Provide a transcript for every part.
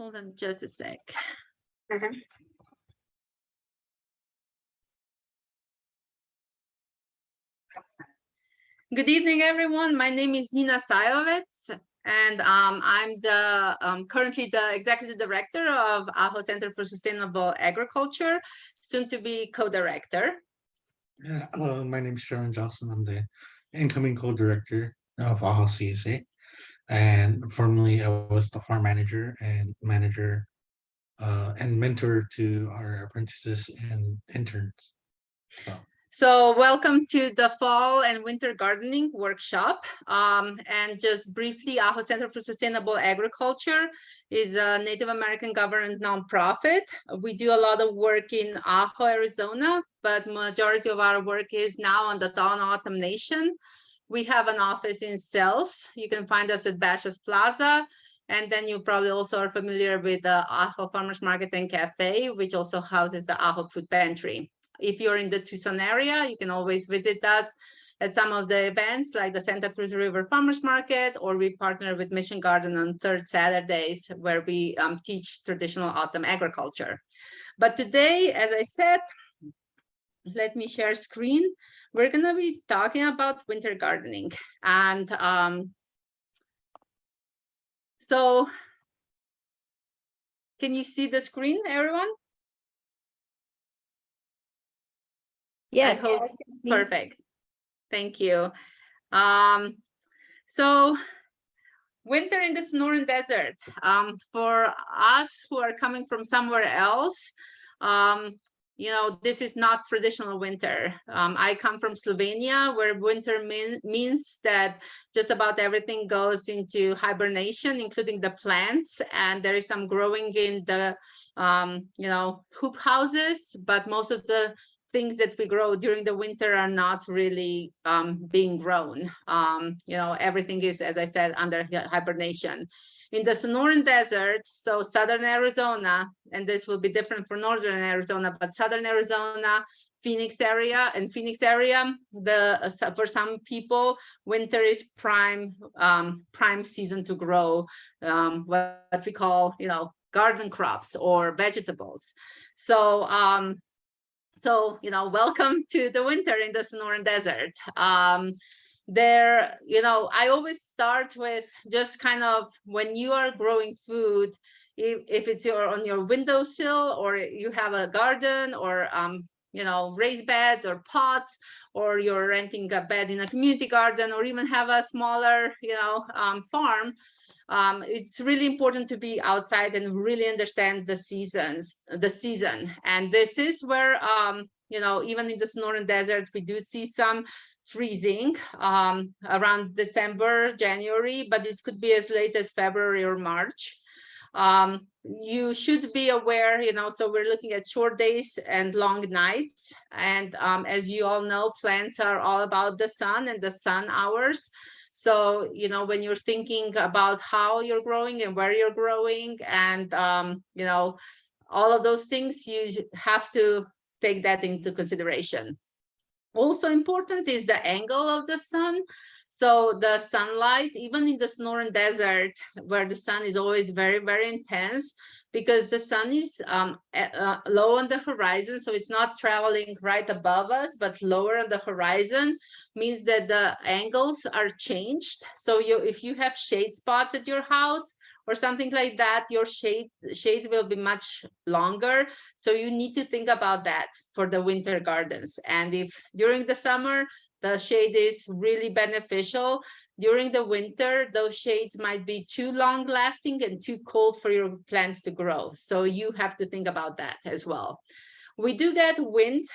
Hold on just a sec. Good evening, everyone. My name is Nina Sajovec, and I'm currently the executive director of Aho Center for Sustainable Agriculture, soon to be co-director. Yeah, my name is Sharon Johnson. I'm the incoming co-director of Aho CSA, and formerly I was the farm manager and mentor to our apprentices and interns. So welcome to the Fall and Winter Gardening Workshop. And just briefly, Aho Center for Sustainable Agriculture is a Native American government nonprofit. We do a lot of work in Aho, Arizona, but majority of our work is now on the Tohono O'odham Nation. We have an office in Sells. You can find us at Bashas Plaza. And then you probably also are familiar with the Aho Farmers Market and Café, which also houses the Aho Food Pantry. If you're in the Tucson area, you can always visit us at some of the events like the Santa Cruz River Farmers Market, or we partner with Mission Garden on third Saturdays where we teach traditional autumn agriculture. But today, as I said, let me share screen. We're going to be talking about winter gardening. And so can you see the screen, everyone? Yes. Perfect. Thank you. So winter in the Sonoran Desert. For us who are coming from somewhere else, you know, this is not traditional winter. I come from Slovenia, where winter means that just about everything goes into hibernation, including the plants, and there is some growing in the, you know, hoop houses, but most of the things that we grow during the winter are not really being grown. You know, everything is, as I said, under hibernation. In the Sonoran Desert, so southern Arizona, and this will be different for northern Arizona, but southern Arizona, Phoenix area, for some people, winter is prime season to grow what we call, you know, garden crops or vegetables. So, you know, welcome to the winter in the Sonoran Desert. There, you know, I always start with just kind of when you are growing food, if it's on your windowsill or you have a garden or, you know, raised beds or pots, or you're renting a bed in a community garden, or even have a smaller, you know, farm. It's really important to be outside and really understand the season. And this is where, you know, even in the Sonoran Desert, we do see some freezing around December, January, but it could be as late as February or March. You should be aware, you know, so we're looking at short days and long nights. And as you all know, plants are all about the sun and the sun hours. So, you know, when you're thinking about how you're growing and where you're growing and, you know, all of those things, you have to take that into consideration. Also important is the angle of the sun. So the sunlight, even in the Sonoran Desert, where the sun is always very, very intense, because the sun is low on the horizon, so it's not traveling right above us, but lower on the horizon, means that the angles are changed. So if you have shade spots at your house or something like that, your shades will be much longer. So you need to think about that for the winter gardens. And if during the summer, the shade is really beneficial, during the winter, those shades might be too long lasting and too cold for your plants to grow. So you have to think about that as well. We do get wind.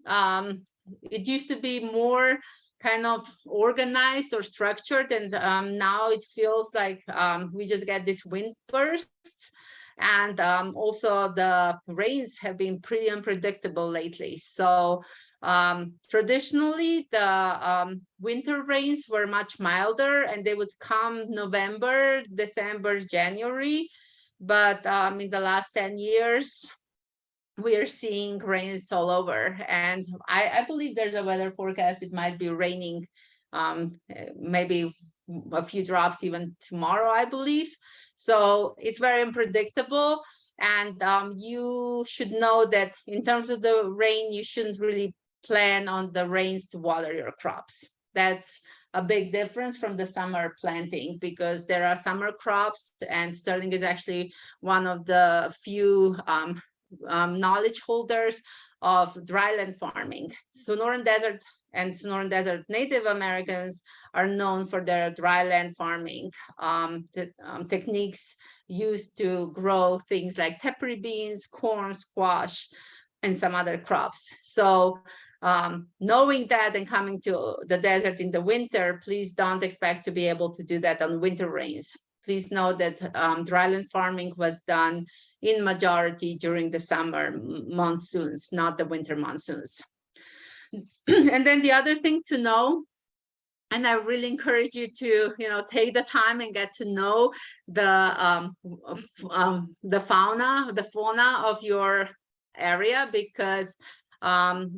It used to be more kind of organized or structured, and now it feels like we just get these wind bursts. And also the rains have been pretty unpredictable lately. So traditionally, the winter rains were much milder, and they would come November, December, January. But in the last 10 years, we are seeing rains all over. And I believe there's a weather forecast. It might be raining maybe a few drops even tomorrow, I believe. So it's very unpredictable. And you should know that in terms of the rain, you shouldn't really plan on the rains to water your crops. That's a big difference from the summer planting, because there are summer crops, and sterling is actually one of the few knowledge holders of dryland farming. Sonoran Desert and Sonoran Desert Native Americans are known for their dryland farming techniques used to grow things like tepary beans, corn, squash, and some other crops. So knowing that and coming to the desert in the winter, please don't expect to be able to do that on winter rains. Please know that dryland farming was done in majority during the summer monsoons, not the winter monsoons. And then the other thing to know, and I really encourage you to, take the time and get to know the fauna of your area, because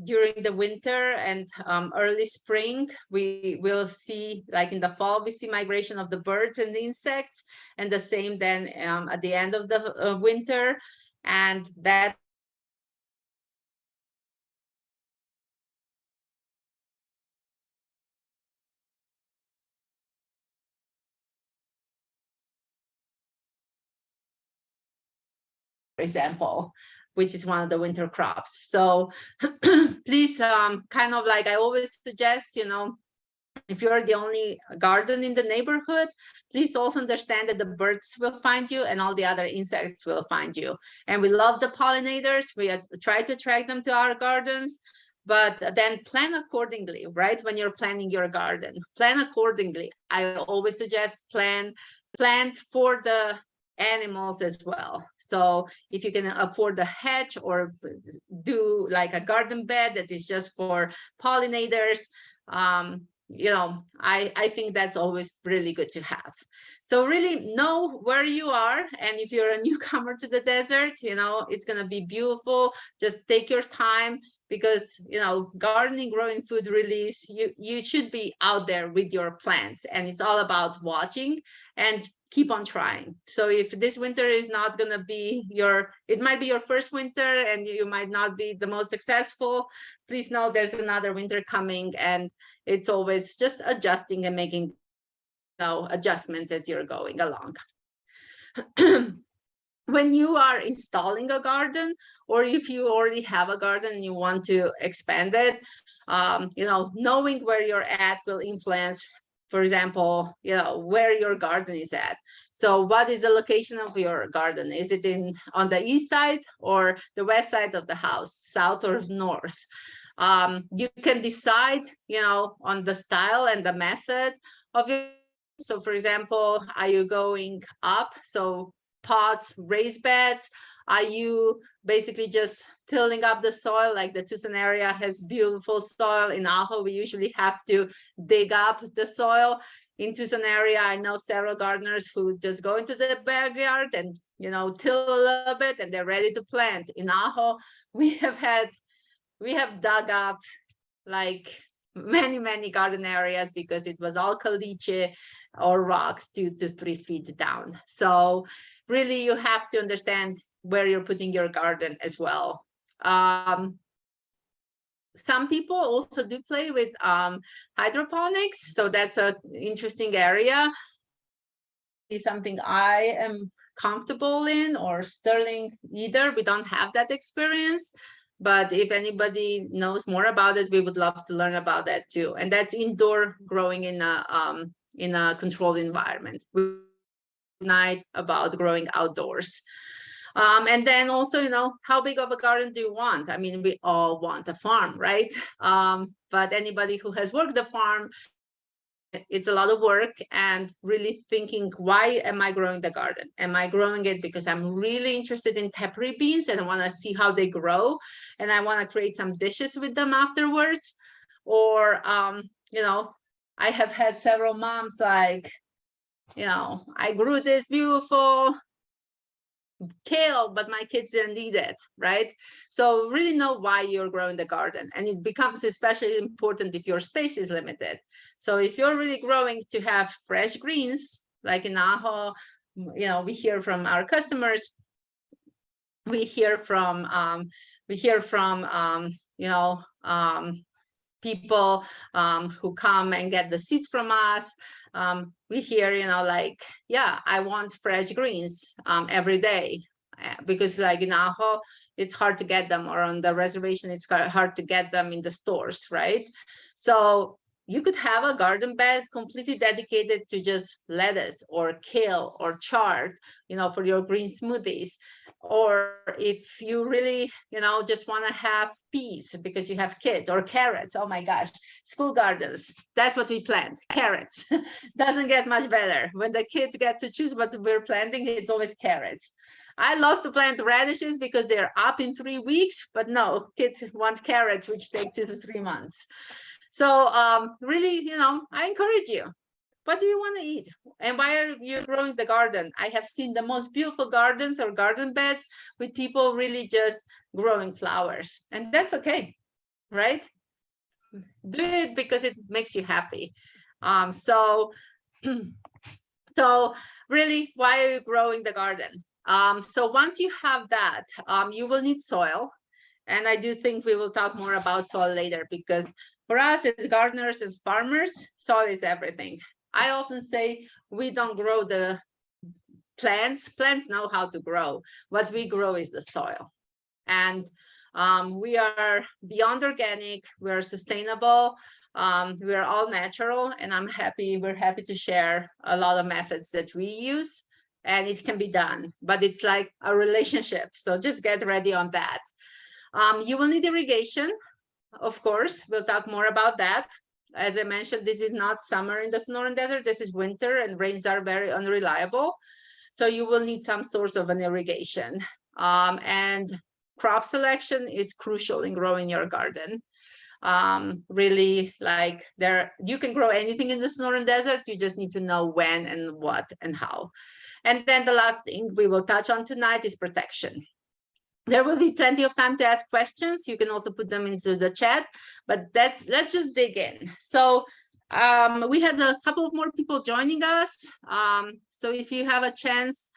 during the winter and early spring, we will see, like in the fall, we see migration of the birds and the insects, and the same then at the end of the winter, and that example, which is one of the winter crops. So please, kind of like I always suggest, if you're the only garden in the neighborhood, please also understand that the birds will find you and all the other insects will find you. And we love the pollinators. We try to attract them to our gardens, but then plan accordingly, right? When you're planning your garden, plan accordingly. I always suggest plant for the animals as well. So if you can afford a hedge or do like a garden bed that is just for pollinators, I think that's always really good to have. So really know where you are, and if you're a newcomer to the desert, it's going to be beautiful. Just take your time, because gardening, growing food release, you should be out there with your plants, and it's all about watching and keep on trying. So if this winter is not going to be it might be your first winter and you might not be the most successful, please know there's another winter coming, and it's always just adjusting and making adjustments as you're going along. When you are installing a garden, or if you already have a garden and you want to expand it, knowing where you're at will influence, for example, where your garden is at. So what is the location of your garden? Is it on the east side or the west side of the house, south or north? You can decide, on the style and the method of your. So for example, are you going up? So pots, raised beds? Are you basically just tilling up the soil? Like the Tucson area has beautiful soil. In Ajo, we usually have to dig up the soil. In Tucson area, I know several gardeners who just go into the backyard and till a little bit and they're ready to plant. In Ajo, we have dug up like many garden areas because it was all caliche or rocks 2 to 3 feet down. So really you have to understand where you're putting your garden as well. Some people also do play with hydroponics, so that's an interesting area. It's something I am comfortable in, or Sterling either. We don't have that experience. But if anybody knows more about it, we would love to learn about that too. And that's indoor growing in a controlled environment. We're night about growing outdoors. And then also, how big of a garden do you want? I mean, we all want a farm, right? But anybody who has worked the farm, it's a lot of work, and really thinking, why am I growing the garden? Am I growing it because I'm really interested in tepary beans and I want to see how they grow and I want to create some dishes with them afterwards? Or, I have had several moms like, I grew this beautiful kale, but my kids didn't eat it, right? So really know why you're growing the garden. And it becomes especially important if your space is limited. So if you're really growing to have fresh greens, like in Aho, we hear from our customers, we hear from people who come and get the seeds from us. We hear, like, yeah, I want fresh greens every day, because like in Aho, it's hard to get them, or on the reservation, it's hard to get them in the stores, right? So you could have a garden bed completely dedicated to just lettuce or kale or chard, for your green smoothies. Or if you really, just want to have peas because you have kids, or carrots. Oh my gosh, school gardens. That's what we plant, carrots. Doesn't get much better. When the kids get to choose what we're planting, it's always carrots. I love to plant radishes because they're up in 3 weeks, but no, kids want carrots, which take 2 to 3 months. So really, I encourage you. What do you want to eat? And why are you growing the garden? I have seen the most beautiful gardens or garden beds with people really just growing flowers. And that's okay, right? Do it because it makes you happy. So really, why are you growing the garden? So once you have that, you will need soil. And I do think we will talk more about soil later, because for us as gardeners, as farmers, soil is everything. I often say we don't grow the plants. Plants know how to grow. What we grow is the soil. And we are beyond organic. We're sustainable. We're all natural. And we're happy to share a lot of methods that we use. And it can be done. But it's like a relationship. So just get ready on that. You will need irrigation, of course. We'll talk more about that. As I mentioned, this is not summer in the Sonoran Desert. This is winter, and rains are very unreliable. So you will need some source of an irrigation. And crop selection is crucial in growing your garden. Really, like, you can grow anything in the Sonoran Desert. You just need to know when and what and how. And then the last thing we will touch on tonight is protection. There will be plenty of time to ask questions. You can also put them into the chat, but let's just dig in. So we had a couple of more people joining us. So if you have a chance,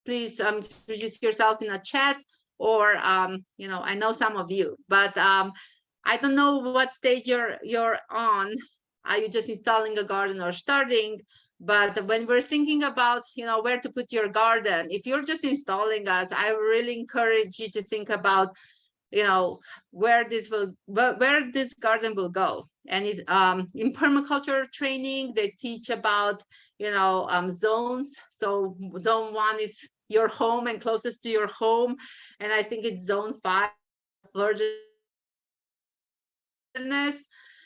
please introduce yourselves in a chat, or I know some of you, but I don't know what stage you're on. Are you just installing a garden or starting? But when we're thinking about, where to put your garden, if you're just installing us, I really encourage you to think about, where this garden will go. And in permaculture training, they teach about, zones. So zone 1 is your home and closest to your home. And I think it's zone 5, wilderness.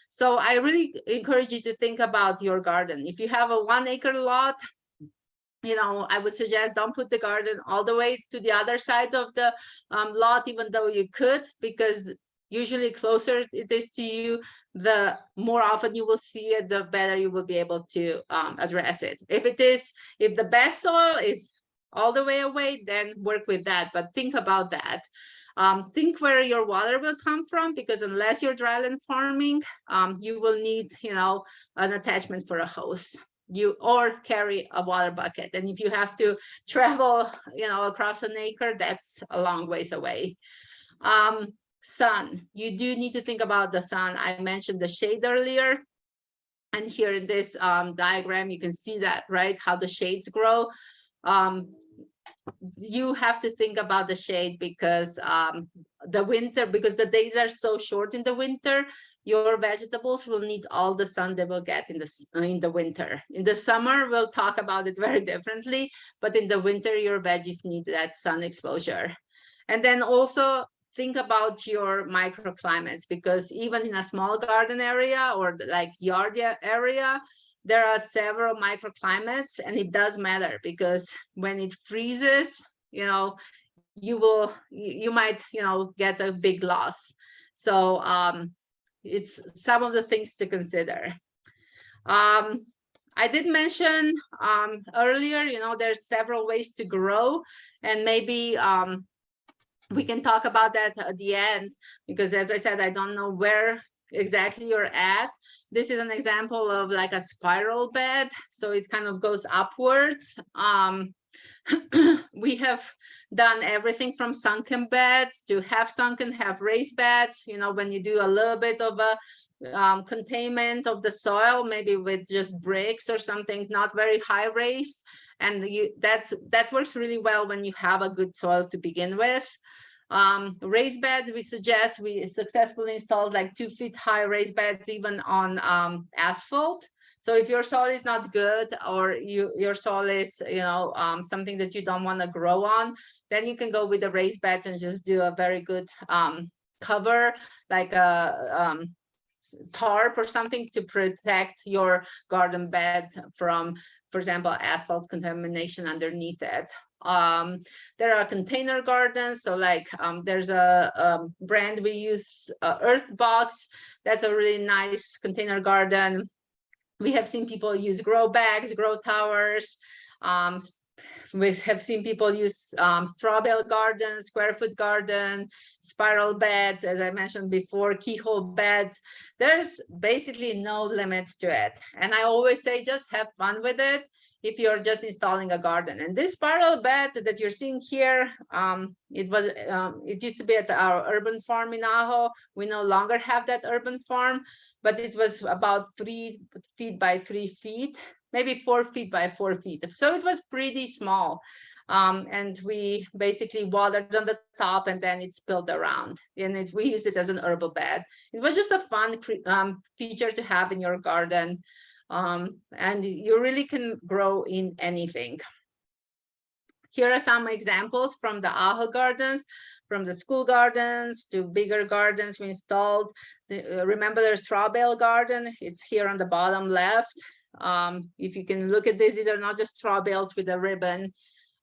So I really encourage you to think about your garden. If you have a 1 acre lot, I would suggest don't put the garden all the way to the other side of the lot, even though you could, because usually closer it is to you, the more often you will see it, the better you will be able to address it. If the best soil is all the way away, then work with that, but think about that. Think where your water will come from, because unless you're dryland farming, you will need, an attachment for a hose, or carry a water bucket. And if you have to travel, across an acre, that's a long ways away. Sun, you do need to think about the sun. I mentioned the shade earlier. And here in this diagram, you can see that, right? How the shades grow. You have to think about the shade, because the days are so short in the winter. Your vegetables will need all the sun they will get in the winter. In the summer, we'll talk about it very differently, but in the winter, your veggies need that sun exposure. And then also think about your microclimates, because even in a small garden area or like yard area, there are several microclimates, and it does matter, because when it freezes, you might, get a big loss. So it's some of the things to consider. I did mention earlier, there's several ways to grow, and maybe we can talk about that at the end, because as I said, I don't know where exactly you're at. This is an example of like a spiral bed, so it kind of goes upwards. We have done everything from sunken beds to half sunken, half raised beds. When you do a little bit of a containment of the soil, maybe with just bricks or something, not very high raised, and that works really well when you have a good soil to begin with. Raised beds, we successfully installed like 2 feet high raised beds even on asphalt. So if your soil is not good, or your soil is something that you don't want to grow on, then you can go with the raised beds and just do a very good cover, like a tarp or something, to protect your garden bed from, for example, asphalt contamination underneath it. There are container gardens, so like there's a brand we use, Earthbox. That's a really nice container garden. We have seen people use grow bags, grow towers. We have seen people use straw bale garden, square foot garden, spiral beds, as I mentioned before, keyhole beds. There's basically no limit to it. And I always say, just have fun with it if you're just installing a garden. And this spiral bed that you're seeing here, it used to be at our urban farm in Ajo. We no longer have that urban farm, but it was about 3 feet by 3 feet, maybe 4 feet by 4 feet. So it was pretty small. And we basically watered on the top, and then it spilled around, and we used it as an herbal bed. It was just a fun feature to have in your garden. And you really can grow in anything. Here are some examples from the Ajo gardens, from the school gardens to bigger gardens we installed. Remember their straw bale garden? It's here on the bottom left. If you can look at this, these are not just straw bales with a ribbon.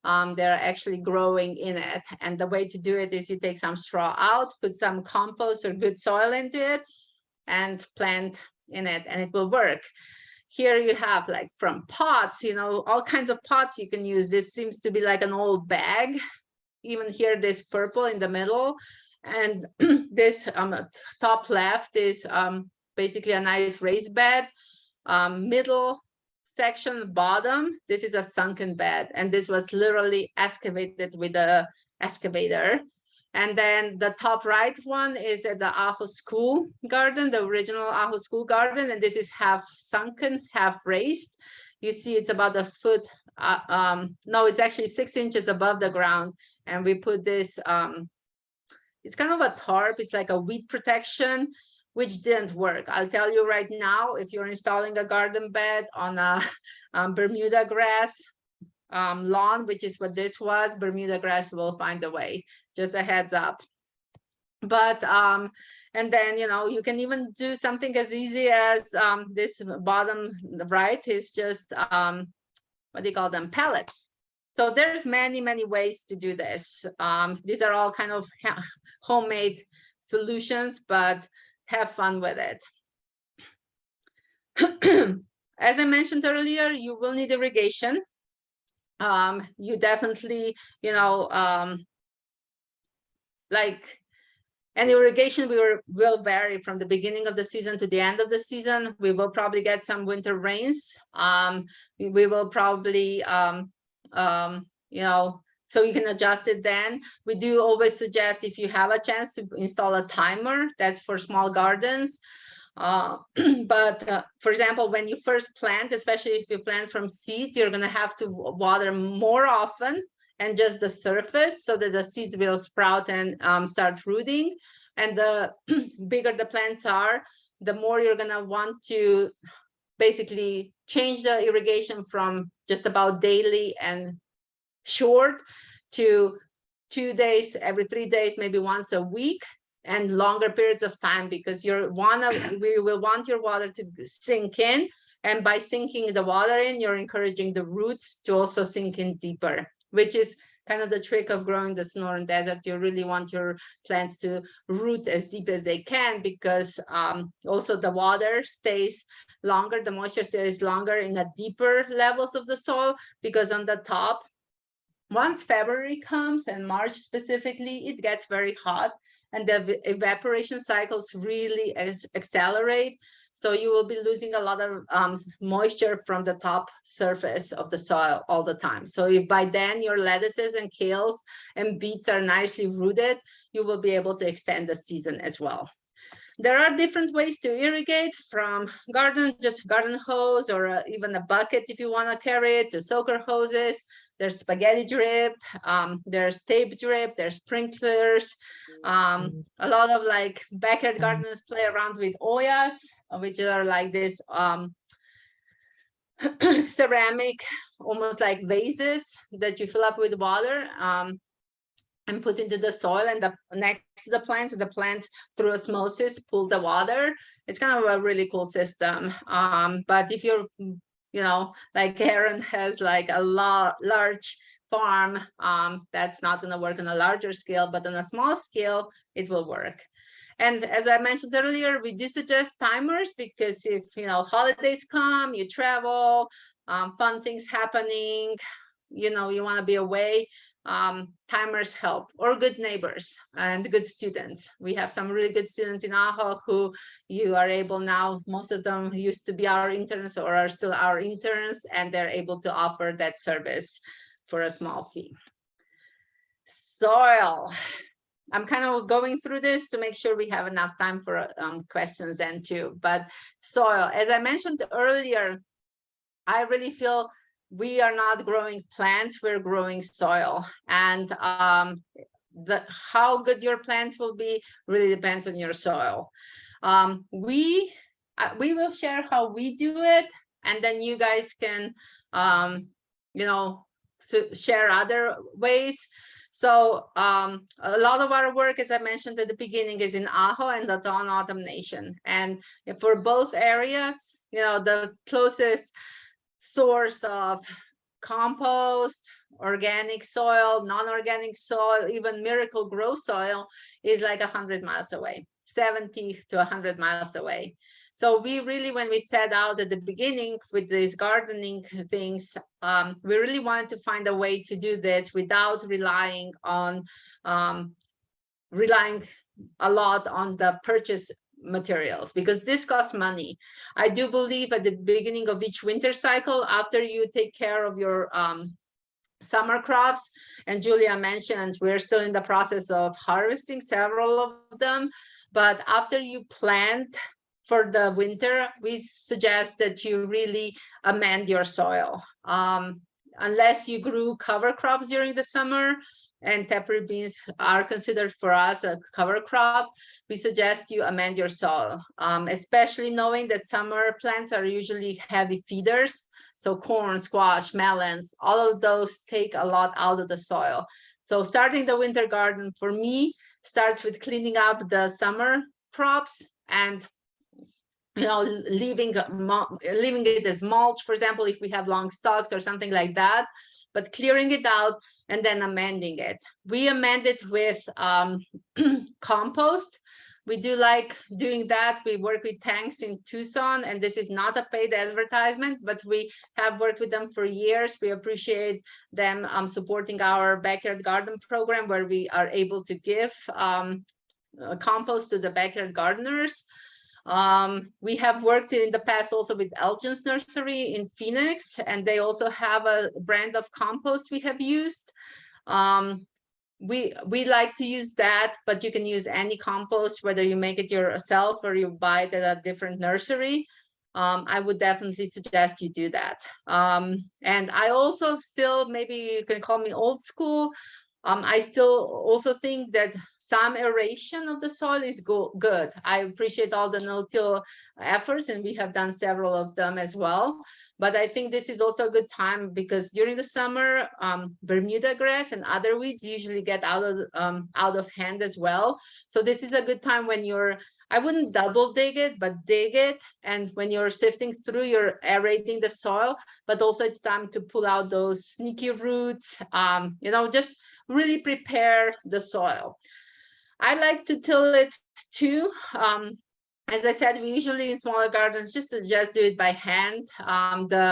They're actually growing in it. And the way to do it is you take some straw out, put some compost or good soil into it, and plant in it, and it will work. Here you have like from pots, all kinds of pots you can use. This seems to be like an old bag. Even here, this purple in the middle. And this top left is basically a nice raised bed. Middle section, bottom, this is a sunken bed. And this was literally excavated with a excavator. And then the top right one is at the Ajo School Garden, the original Ajo School Garden. And this is half sunken, half raised. You see it's about a foot, no, it's actually 6 inches above the ground. And we put this, it's kind of a tarp. It's like a weed protection, which didn't work. I'll tell you right now, if you're installing a garden bed on a Bermuda grass lawn, which is what this was, Bermuda grass will find a way. Just a heads up. But and then you can even do something as easy as this bottom right is just what do you call them, pellets. So there's many ways to do this. These are all kind of homemade solutions, but have fun with it. As I mentioned earlier, you will need irrigation. You definitely, like any irrigation will vary from the beginning of the season to the end of the season. We will probably get some winter rains. We will probably, so you can adjust it then. We do always suggest, if you have a chance, to install a timer. That's for small gardens. But for example, when you first plant, especially if you plant from seeds, you're going to have to water more often and just the surface, so that the seeds will sprout and start rooting. And the bigger the plants are, the more you're going to want to basically change the irrigation from just about daily and short to 2 days, every 3 days, maybe once a week, and longer periods of time, because we will want your water to sink in. And by sinking the water in, you're encouraging the roots to also sink in deeper, which is kind of the trick of growing the Sonoran Desert. You really want your plants to root as deep as they can, because also the water stays longer, the moisture stays longer in the deeper levels of the soil, because on the top, once February comes and March specifically, it gets very hot and the evaporation cycles really accelerate. So you will be losing a lot of moisture from the top surface of the soil all the time. So if by then your lettuces and kales and beets are nicely rooted, you will be able to extend the season as well. There are different ways to irrigate, from just garden hose, or even a bucket if you want to carry it, to soaker hoses. There's spaghetti drip, there's tape drip, there's sprinklers. A lot of like backyard gardeners play around with oyas, which are like this ceramic, almost like vases that you fill up with water. And put into the soil, and next to the plants, and the plants through osmosis pull the water. It's kind of a really cool system. But if you're, like Aaron has like a large farm, that's not going to work on a larger scale, but on a small scale, it will work. And as I mentioned earlier, we do suggest timers, because if holidays come, you travel, fun things happening, you want to be away, timers help, or good neighbors and good students. We have some really good students in Aho who you are able now, most of them used to be our interns or are still our interns, and they're able to offer that service for a small fee. Soil. I'm kind of going through this to make sure we have enough time for questions then too. But soil, as I mentioned earlier, I really feel we are not growing plants, we're growing soil. And how good your plants will be really depends on your soil. We will share how we do it, and then you guys can share other ways. So a lot of our work, as I mentioned at the beginning, is in Aho and the Tohono O'odham Nation. And for both areas, the closest source of compost, organic soil, non-organic soil, even miracle grow soil is like 100 miles away, 70 to 100 miles away. So we really, when we set out at the beginning with these gardening things, we really wanted to find a way to do this without relying a lot on the purchase materials, because this costs money. I do believe at the beginning of each winter cycle, after you take care of your summer crops, and Julia mentioned we're still in the process of harvesting several of them, but after you plant for the winter, we suggest that you really amend your soil. Unless you grew cover crops during the summer, and pepper beans are considered for us a cover crop, we suggest you amend your soil, especially knowing that summer plants are usually heavy feeders. So corn, squash, melons, all of those take a lot out of the soil. So starting the winter garden for me starts with cleaning up the summer crops and leaving it as mulch, for example, if we have long stalks or something like that, but clearing it out and then amending it. We amend it with compost. We do like doing that. We work with tanks in Tucson, and this is not a paid advertisement, but we have worked with them for years. We appreciate them supporting our backyard garden program, where we are able to give compost to the backyard gardeners. We have worked in the past also with Elgin's Nursery in Phoenix, and they also have a brand of compost we have used. We like to use that, but you can use any compost, whether you make it yourself or you buy it at a different nursery. I would definitely suggest you do that. And I also still, maybe you can call me old school, I still also think that some aeration of the soil is good. I appreciate all the no-till efforts, and we have done several of them as well. But I think this is also a good time, because during the summer, Bermuda grass and other weeds usually get out of hand as well. So this is a good time when I wouldn't double dig it, but dig it. And when you're sifting through, you're aerating the soil, but also it's time to pull out those sneaky roots, just really prepare the soil. I like to till it too. As I said, we usually in smaller gardens just suggest do it by hand. The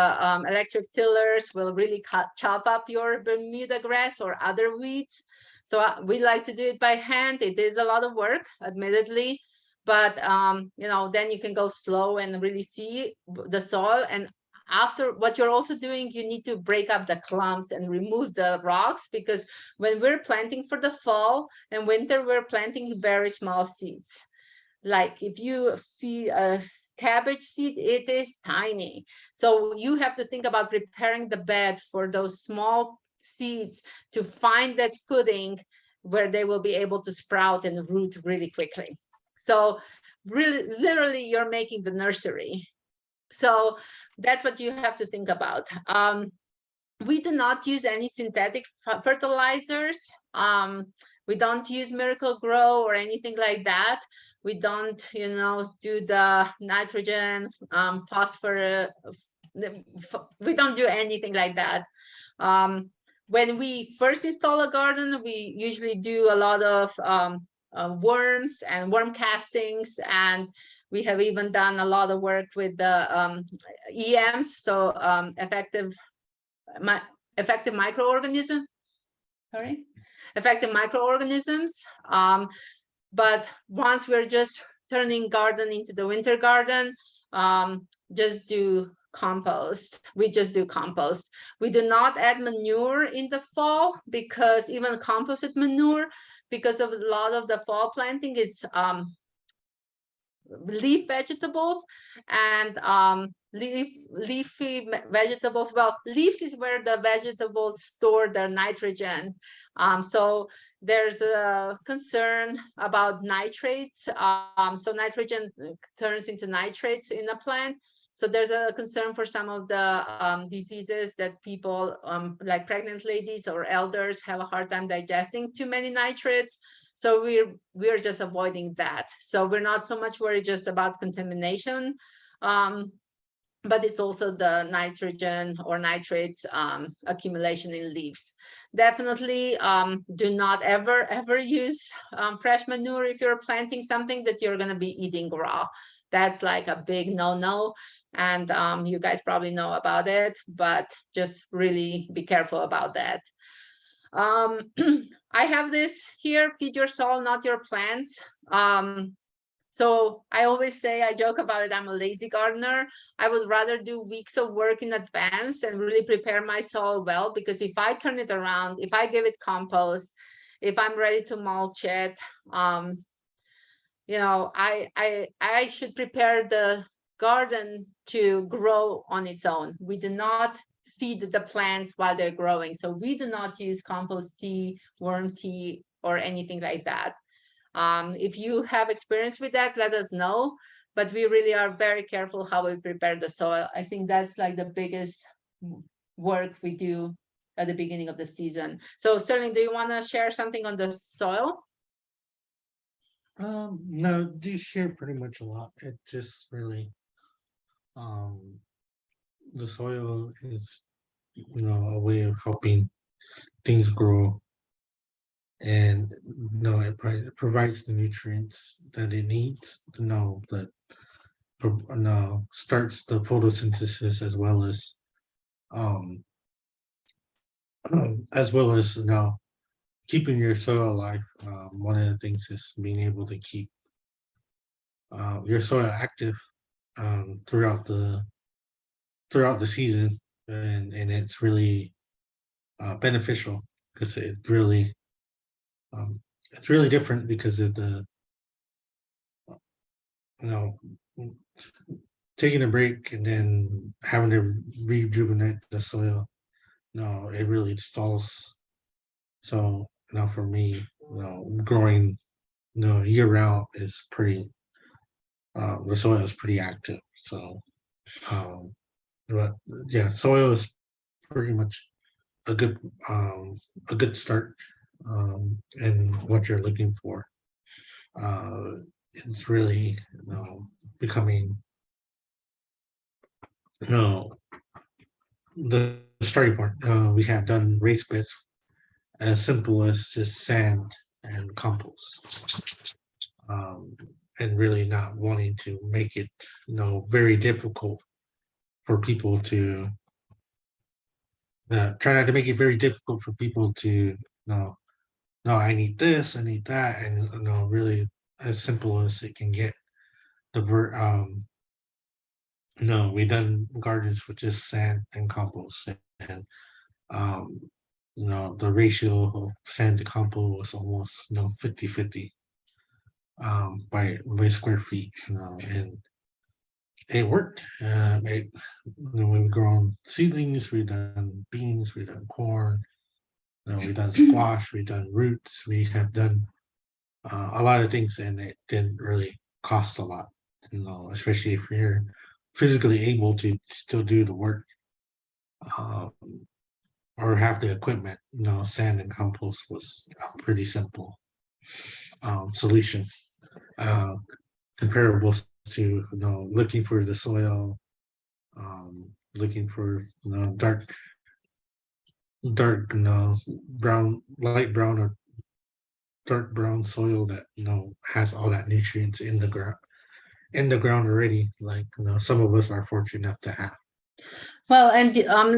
electric tillers will really chop up your Bermuda grass or other weeds. So we like to do it by hand. It is a lot of work, admittedly, but then you can go slow and really see the soil. And after, what you're also doing, you need to break up the clumps and remove the rocks, because when we're planting for the fall and winter, we're planting very small seeds. Like if you see a cabbage seed, it is tiny. So you have to think about preparing the bed for those small seeds to find that footing where they will be able to sprout and root really quickly. So really, literally, you're making the nursery. So that's what you have to think about. We do not use any synthetic fertilizers. We don't use Miracle Grow or anything like that. We don't, do the nitrogen, phosphorus. We don't do anything like that. When we first install a garden, we usually do a lot of worms and worm castings, and we have even done a lot of work with the EMs, so effective microorganism. Sorry, effective microorganisms. But once we're just turning garden into the winter garden, just do compost. We just do compost. We do not add manure in the fall, because even composted manure, because of a lot of the fall planting is leaf vegetables and leafy vegetables. Well, leaves is where the vegetables store their nitrogen. So there's a concern about nitrates. So nitrogen turns into nitrates in a plant. So there's a concern for some of the diseases that people, like pregnant ladies or elders, have a hard time digesting too many nitrates. So we're just avoiding that. So we're not so much worried just about contamination, but it's also the nitrogen or nitrates accumulation in leaves. Definitely do not ever use fresh manure if you're planting something that you're going to be eating raw. That's like a big no-no. And you guys probably know about it, but just really be careful about that. I have this here: feed your soil, not your plants. So I always say, I joke about it, I'm a lazy gardener. I would rather do weeks of work in advance and really prepare my soil well, because if I turn it around, if I give it compost, if I'm ready to mulch it, I should prepare the garden to grow on its own. We do not feed the plants while they're growing. So we do not use compost tea, worm tea, or anything like that. If you have experience with that, let us know. But we really are very careful how we prepare the soil. I think that's like the biggest work we do at the beginning of the season. So Sterling, do you want to share something on the soil? No, do share pretty much a lot. It just really, the soil is, a way of helping things grow, and it provides the nutrients that it needs. That starts the photosynthesis, as well as keeping your soil alive. One of the things is being able to keep your soil active throughout the season, and it's really beneficial, because it's really different because of the taking a break and then having to rejuvenate the soil. It really stalls. So for me, growing year round is pretty, the soil is pretty active. So but yeah, soil is pretty much a good start in what you're looking for. it's really becoming the starting point. We have done raised beds as simple as just sand and compost, and really not wanting to make it very difficult for people to try not to make it very difficult for people to know no, I need this, I need that, and really as simple as it can get. No, we done gardens with just sand and compost, and um, the ratio of sand to compost was almost 50-50 by square feet, and it worked. We've grown seedlings, we've done beans, we've done corn, we've done squash, we've done roots, we have done a lot of things, and it didn't really cost a lot, especially if you're physically able to still do the work, um, or have the equipment. Sand and compost was a pretty simple solution, uh, comparable to looking for the soil, looking for dark brown, light brown, or dark brown soil that has all that nutrients in the ground already, like some of us are fortunate enough to have. Well, and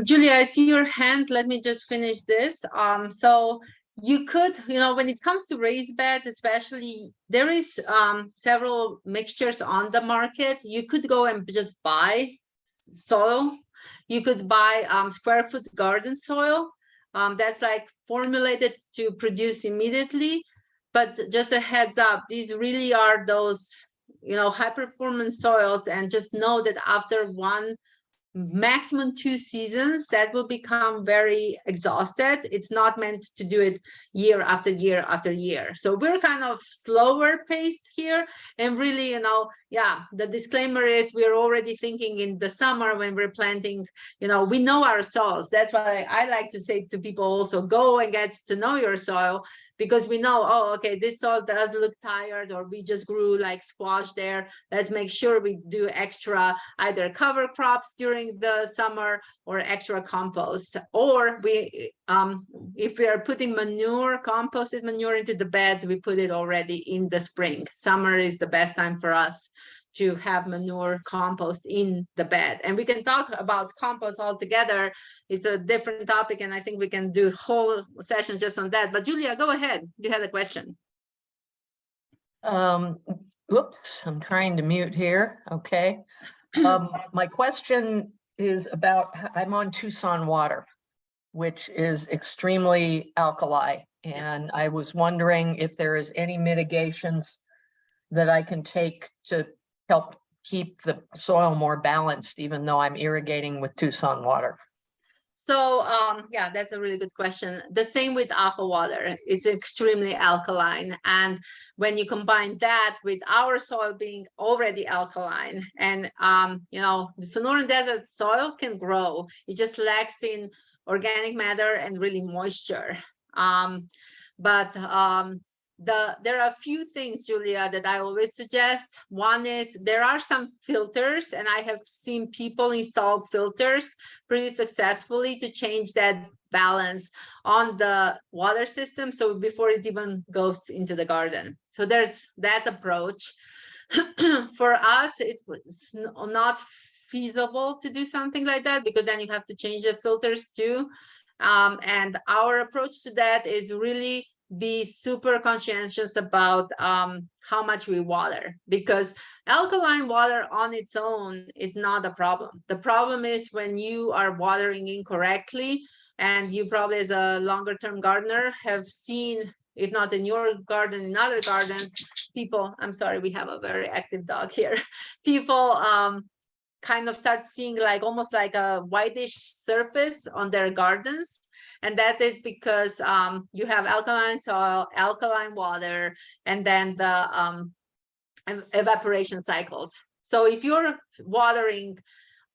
Julia, I see your hand. Let me just finish this. So you could, when it comes to raised beds, especially, there is several mixtures on the market. You could go and just buy soil. You could buy square foot garden soil. That's like formulated to produce immediately. But just a heads up, these really are those, high performance soils, and just know that after maximum 2 seasons, that will become very exhausted. It's not meant to do it year after year after year. So we're kind of slower paced here, and really, the disclaimer is we're already thinking in the summer when we're planting. We know our soils. That's why I like to say to people also, go and get to know your soil, because we know, oh, okay, this soil does look tired, or we just grew like squash there. Let's make sure we do extra either cover crops during the summer or extra compost. Or we, if we are putting composted manure into the beds, we put it already in the spring. Summer is the best time for us to have manure compost in the bed. And we can talk about compost altogether. It's a different topic, and I think we can do whole sessions just on that. But Julia, go ahead. You had a question. Whoops, I'm trying to mute here. Okay. My question is about, I'm on Tucson water, which is extremely alkali. And I was wondering if there is any mitigations that I can take to help keep the soil more balanced, even though I'm irrigating with Tucson water. So yeah, that's a really good question. The same with aqua water. It's extremely alkaline. And when you combine that with our soil being already alkaline, and the Sonoran Desert soil can grow. It just lacks in organic matter and really moisture. There are a few things, Julia, that I always suggest. One is there are some filters, and I have seen people install filters pretty successfully to change that balance on the water system, so before it even goes into the garden. So there's that approach. For us, it was not feasible to do something like that, because then you have to change the filters too. And our approach to that is really be super conscientious about how much we water, because alkaline water on its own is not a problem. The problem is when you are watering incorrectly, and you probably, as a longer term gardener, have seen, if not in your garden, in other gardens, people, I'm sorry, we have a very active dog here, people kind of start seeing almost like a whitish surface on their gardens. And that is because you have alkaline soil, alkaline water, and then the evaporation cycles. So if you're watering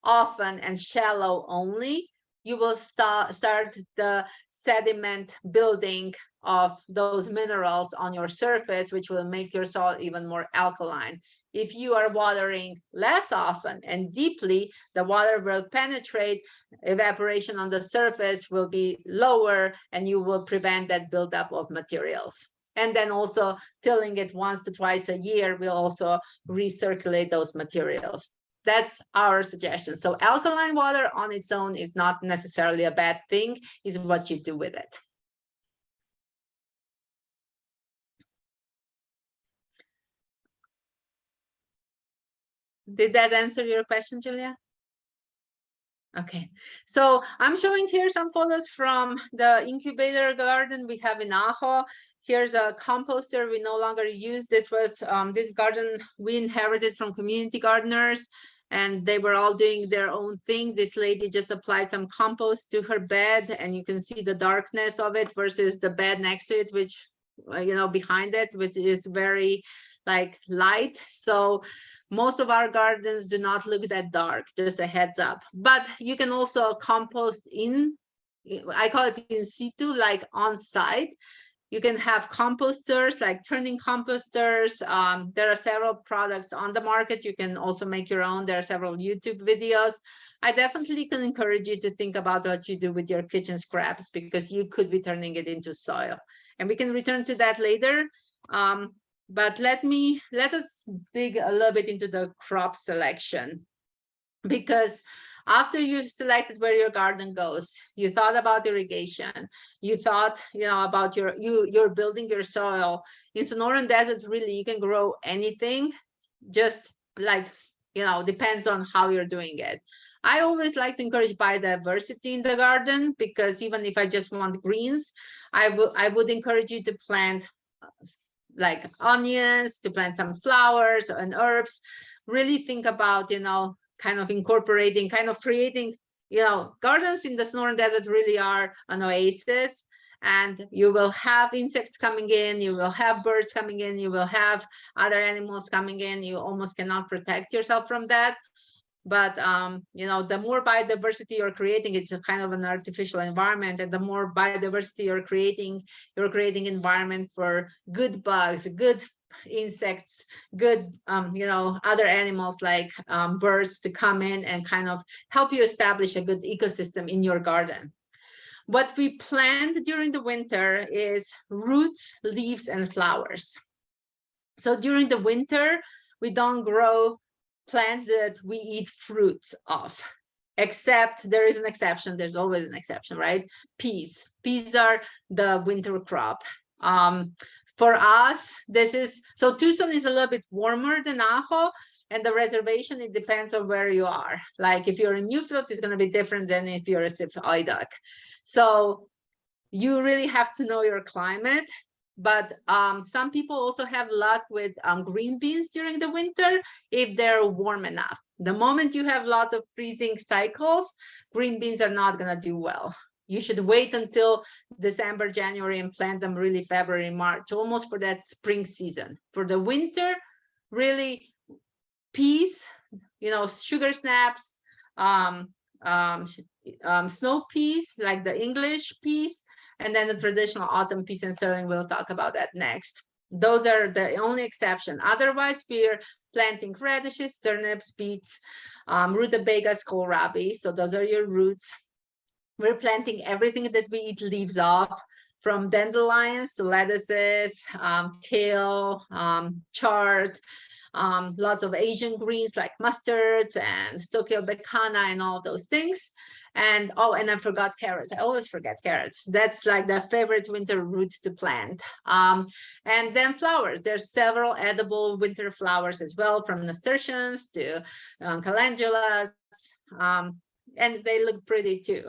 often and shallow only, you will start the sediment building of those minerals on your surface, which will make your soil even more alkaline. If you are watering less often and deeply, the water will penetrate, evaporation on the surface will be lower, and you will prevent that buildup of materials. And then also tilling it once to twice a year will also recirculate those materials. That's our suggestion. So alkaline water on its own is not necessarily a bad thing, it's what you do with it. Did that answer your question, Julia? Okay, so I'm showing here some photos from the incubator garden we have in Ajo. Here's a composter we no longer use. This was this garden we inherited from community gardeners, and they were all doing their own thing. This lady just applied some compost to her bed, and you can see the darkness of it versus the bed next to it, which you know, behind it, which is very like light. So most of our gardens do not look that dark, just a heads up. But you can also compost in, I call it in situ, like on site. You can have composters, like turning composters. There are several products on the market. You can also make your own. There are several YouTube videos. I definitely can encourage you to think about what you do with your kitchen scraps, because you could be turning it into soil. And we can return to that later. But let us dig a little bit into the crop selection, because after you selected where your garden goes, you thought about irrigation, you thought, you know, about you're building your soil. In Sonoran deserts, really, you can grow anything, just like, you know, depends on how you're doing it. I always like to encourage biodiversity in the garden, because even if I just want greens, I would encourage you to plant like onions, to plant some flowers and herbs. Really think about, you know, kind of incorporating, kind of creating, you know, gardens in the Sonoran Desert really are an oasis, and you will have insects coming in, you will have birds coming in, you will have other animals coming in. You almost cannot protect yourself from that. But you know, the more biodiversity you're creating, it's a kind of an artificial environment, and the more biodiversity you're creating environment for good bugs, good insects, good you know, other animals like birds to come in and kind of help you establish a good ecosystem in your garden. What we plant during the winter is roots, leaves, and flowers. So during the winter, we don't grow plants that we eat fruits of, except there is an exception. There's always an exception, right? Peas are the winter crop. For us, this is, so Tucson is a little bit warmer than Ajo, and the reservation, it depends on where you are. Like if you're in Newfield, it's going to be different than if you're a Sif-Idak. So you really have to know your climate. But some people also have luck with green beans during the winter if they're warm enough. The moment you have lots of freezing cycles, green beans are not going to do well. You should wait until December, January, and plant them really February, March, almost for that spring season. For the winter, really peas, you know, sugar snaps, snow peas, like the English peas, and then the traditional autumn peas and sterling. We'll talk about that next. Those are the only exception. Otherwise, we're planting radishes, turnips, beets, rutabagas, kohlrabi. So those are your roots. We're planting everything that we eat leaves of, from dandelions to lettuces, kale, chard, lots of Asian greens like mustards and Tokyo becana and all those things. And oh, and I forgot carrots. I always forget carrots. That's like the favorite winter root to plant. And then flowers. There's several edible winter flowers as well, from nasturtiums to calendulas, and they look pretty too.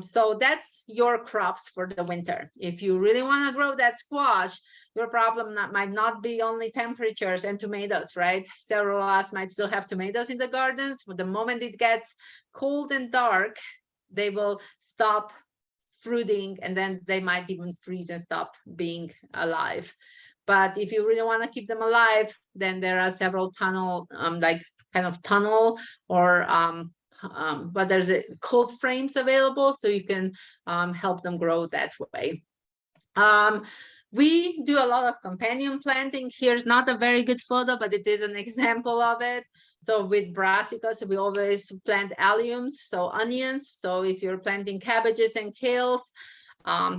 So that's your crops for the winter. If you really want to grow that squash, your problem might not be only temperatures and tomatoes, right? Several of us might still have tomatoes in the gardens. But the moment it gets cold and dark, they will stop fruiting, and then they might even freeze and stop being alive. But if you really want to keep them alive, then there are several tunnel, like kind of tunnel or but there's cold frames available, so you can help them grow that way. We do a lot of companion planting. Here's not a very good photo, but it is an example of it. So with brassicas, we always plant alliums, so onions. So if you're planting cabbages and kales,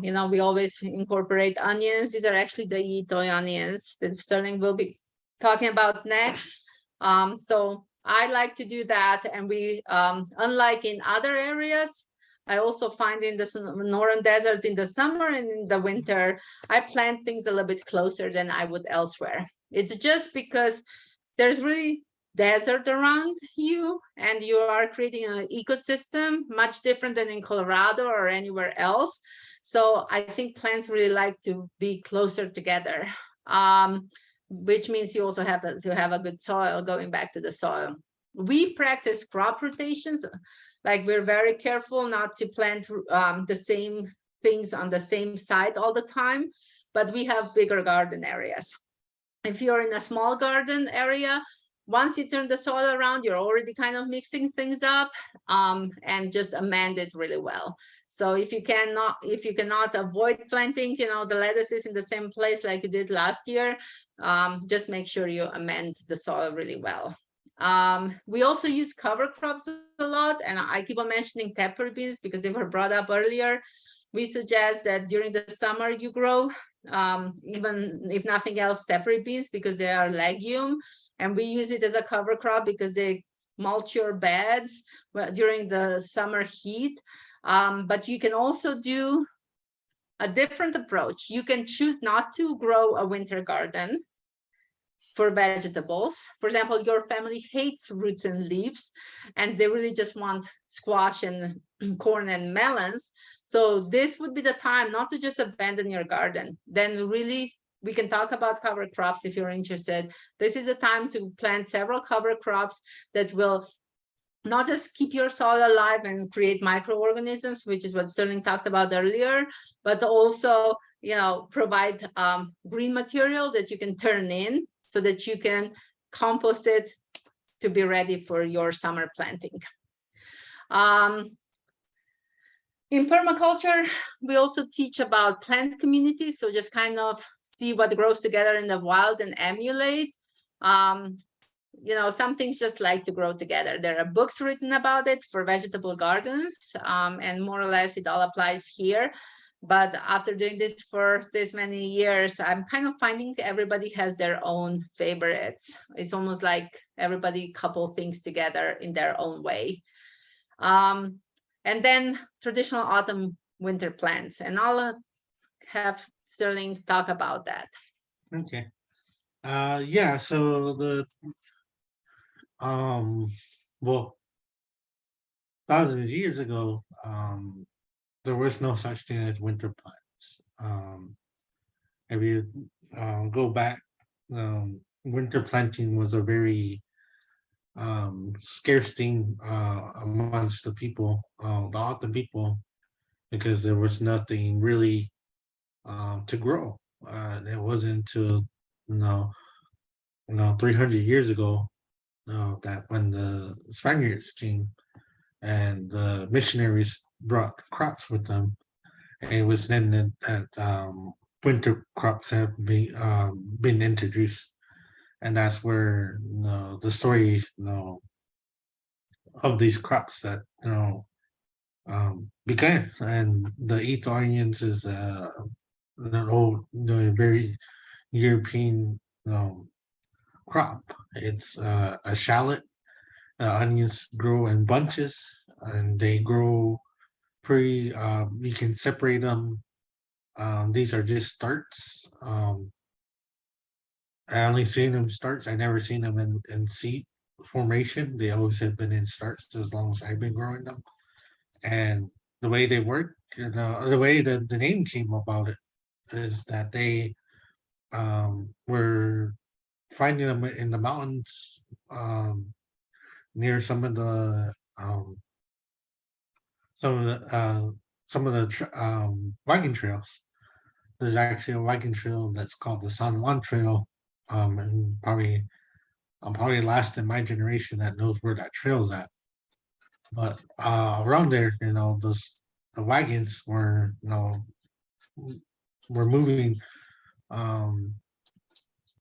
you know, we always incorporate onions. These are actually the itoi onions that Sterling will be talking about next. So I like to do that, and we, unlike in other areas, I also find in the Northern Desert in the summer and in the winter, I plant things a little bit closer than I would elsewhere. It's just because there's really desert around you, and you are creating an ecosystem much different than in Colorado or anywhere else. So I think plants really like to be closer together, which means you also have to have a good soil. Going back to the soil, we practice crop rotations. Like, we're very careful not to plant the same things on the same site all the time, but we have bigger garden areas. If you're in a small garden area, once you turn the soil around, you're already kind of mixing things up, and just amend it really well. So if you cannot avoid planting, you know, the lettuces in the same place like you did last year, just make sure you amend the soil really well. We also use cover crops a lot, and I keep on mentioning pepper beans because they were brought up earlier. We suggest that during the summer you grow, even if nothing else, pepper beans, because they are legume, and we use it as a cover crop because they mulch your beds during the summer heat. But you can also do a different approach. You can choose not to grow a winter garden for vegetables. For example, your family hates roots and leaves, and they really just want squash and corn and melons. So this would be the time not to just abandon your garden. Then really, we can talk about cover crops if you're interested. This is a time to plant several cover crops that will not just keep your soil alive and create microorganisms, which is what Sterling talked about earlier, but also, you know, provide green material that you can turn in, so that you can compost it to be ready for your summer planting. In permaculture, we also teach about plant communities. So just kind of see what grows together in the wild and emulate. You know, some things just like to grow together. There are books written about it for vegetable gardens, and more or less it all applies here. But after doing this for this many years, I'm kind of finding everybody has their own favorites. It's almost like everybody couple things together in their own way. And then traditional autumn winter plants, and I'll have Sterling talk about that. Okay. Yeah, so the well, thousands of years ago, there was no such thing as winter plants. If you go back, winter planting was a very scarce thing amongst the people, the autumn people, because there was nothing really to grow. It wasn't until 300 years ago that when the Spaniards came and the missionaries brought crops with them, and it was then that winter crops have been introduced, and that's where the story of these crops that began. And the East onions is an old, very European crop. It's a shallot. Onions grow in bunches, and they grow pretty. You can separate them. These are just starts. I only seen them starts. I never seen them in seed formation. They always have been in starts as long as I've been growing them. And the way they work, the way that the name came about it is that they were finding them in the mountains near some of the Viking trails. There's actually a Viking trail that's called the San Juan Trail, and I'm probably last in my generation that knows where that trail's at. But around there, the wagons were, were moving um,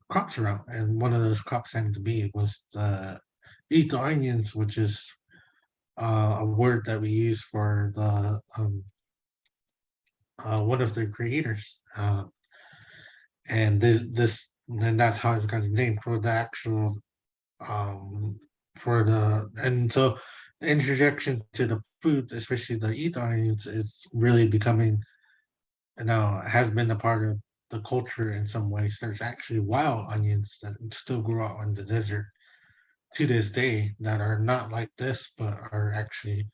crops around, and one of those crops happened to be was the eat the onions, which is a word that we use for the one of the creators, and and that's how it got a name for the actual for the and so the introduction to the food, especially the eat onions, it's really becoming has been a part of the culture in some ways. There's actually wild onions that still grow out in the desert to this day that are not like this, but are actually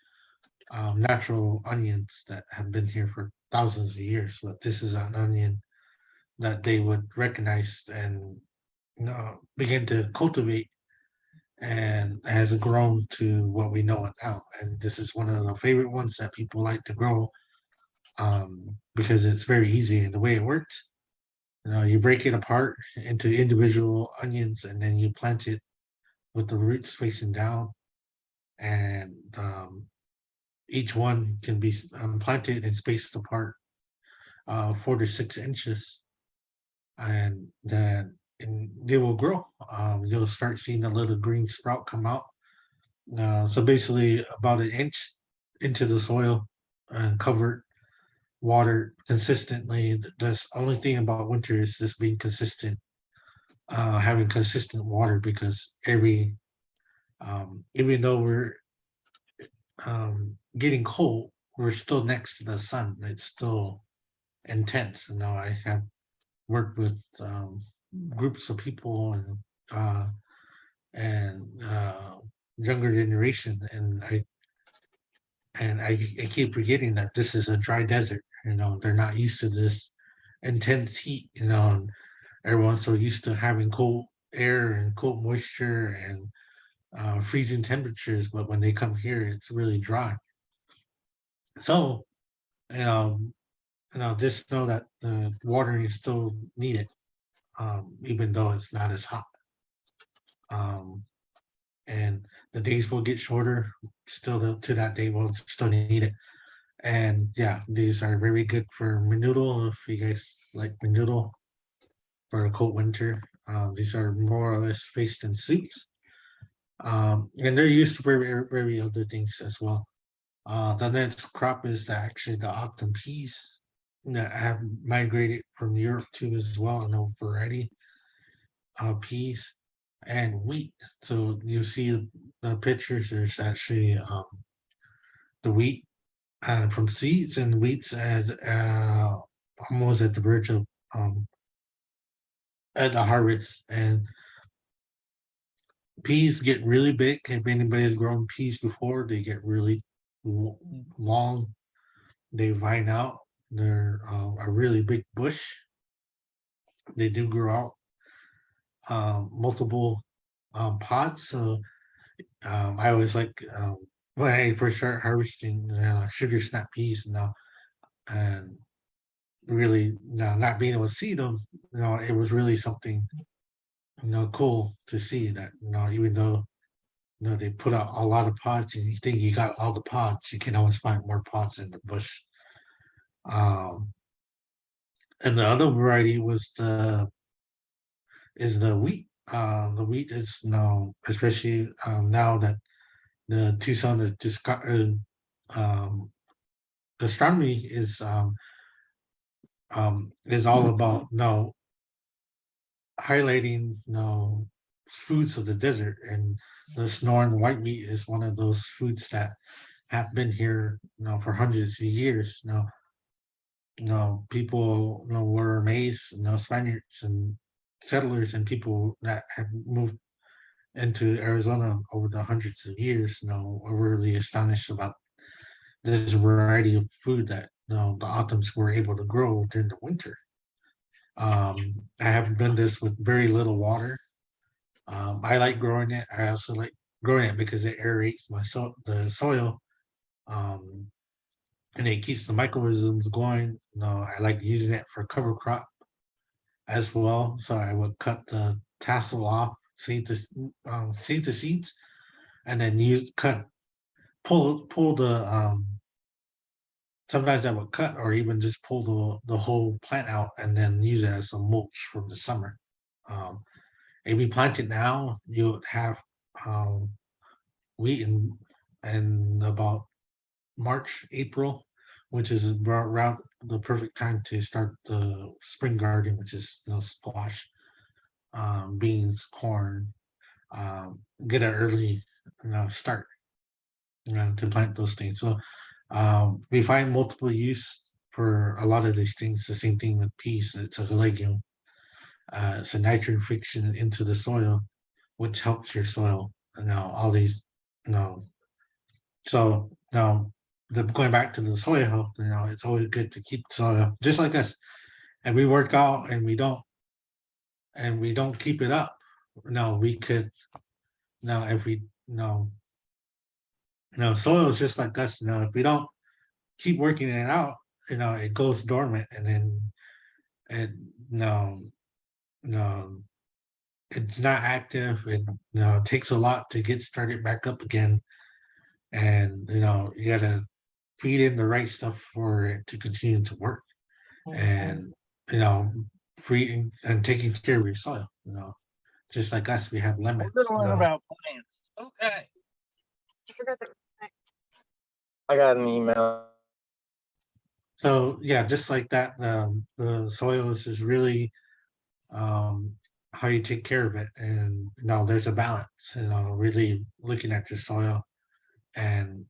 natural onions that have been here for thousands of years. But this is an onion that they would recognize and begin to cultivate, and has grown to what we know it now. And this is one of the favorite ones that people like to grow, because it's very easy. And the way it works, you break it apart into individual onions, and then you plant it with the roots facing down, and each one can be planted and spaced apart 4 to 6 inches, and then they will grow. You'll start seeing a little green sprout come out. So basically, about an inch into the soil and covered, watered consistently. The only thing about winter is just being consistent, having consistent water, because even though we're getting cold, we're still next to the sun. It's still intense. I have worked with groups of people and younger generation, and I keep forgetting that this is a dry desert. They're not used to this intense heat. And everyone's so used to having cold air and cold moisture and freezing temperatures, but when they come here, it's really dry. So, you know, just know that the watering is still needed, even though it's not as hot. Um, and the days will get shorter. Still, to that day, we'll still need it. And yeah, these are very good for menudo. If you guys like menudo for a cold winter, these are more or less faced in soups. And they're used for very other things as well. The next crop is actually the autumn peas that have migrated from Europe too as well, and a variety of peas and wheat. So you see the pictures. There's actually the wheat from seeds, and wheats as almost at the verge of at the harvest. And peas get really big. If anybody's grown peas before, they get really long. They vine out. They're a really big bush. They do grow out multiple pods. So I always like when I first started harvesting sugar snap peas now, and really not being able to see them, it was really something cool to see that even though they put out a lot of pods and you think you got all the pods, you can always find more pods in the bush. And the other variety is the wheat. The wheat is especially now that the Tucson astronomy is all about highlighting foods of the desert, and the Sonoran white wheat is one of those foods that have been here for hundreds of years now. People were amazed. Spaniards and settlers and people that have moved into Arizona over the hundreds of years are really astonished about this variety of food that the autumns were able to grow during the winter. I have done this with very little water. I like growing it. I also like growing it because it aerates the soil, and it keeps the microorganisms going. I like using it for cover crop as well. So I would cut the tassel off, save the seeds, and then pull the sometimes I would cut or even just pull the whole plant out and then use it as a mulch for the summer. If you plant it now, you would have wheat in about March, April, which is around the perfect time to start the spring garden, which is squash, beans, corn. Get an early start to plant those things. So we find multiple use for a lot of these things. The same thing with peas. It's a legume. It's a nitrogen fixation into the soil, which helps your soil. Now all these, so now going back to the soil health, it's always good to keep soil just like us. And we work out and we don't keep it up. No, we could now if we soil is just like us. If we don't keep working it out, it goes dormant and then it it's not active. It takes a lot to get started back up again. And you gotta feed in the right stuff for it to continue to work. And feeding and taking care of your soil, just like us, we have limits. We're gonna learn about plants. Okay. I got an email. So yeah, just like that, the soil is just really how you take care of it, and there's a balance. Really looking at your soil, and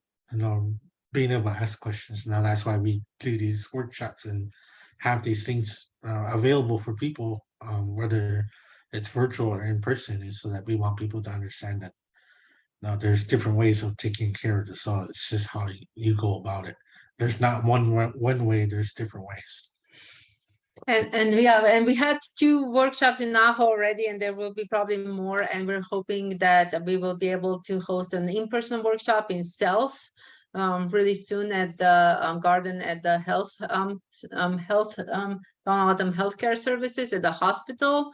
being able to ask questions. Now that's why we do these workshops and have these things available for people, whether it's virtual or in person, is so that we want people to understand that there's different ways of taking care of the soil. It's just how you go about it. There's not one way. There's different ways. And we had 2 workshops in Naho already, and there will be probably more. And we're hoping that we will be able to host an in-person workshop in Cells really soon at the garden at the Tohono Healthcare Services at the hospital.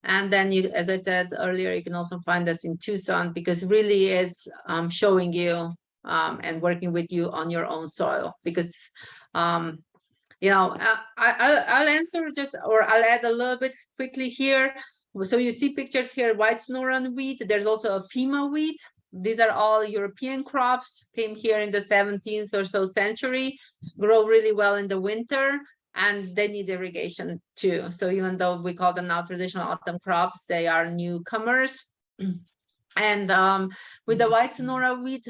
And then you, as I said earlier, you can also find us in Tucson, because really it's showing you and working with you on your own soil. Because I'll answer or I'll add a little bit quickly here. So you see pictures here, white Sonoran wheat. There's also a Pima wheat. These are all European crops, came here in the 17th or so century, grow really well in the winter, and they need irrigation too. So even though we call them now traditional autumn crops, they are newcomers. And with the white Sonora wheat,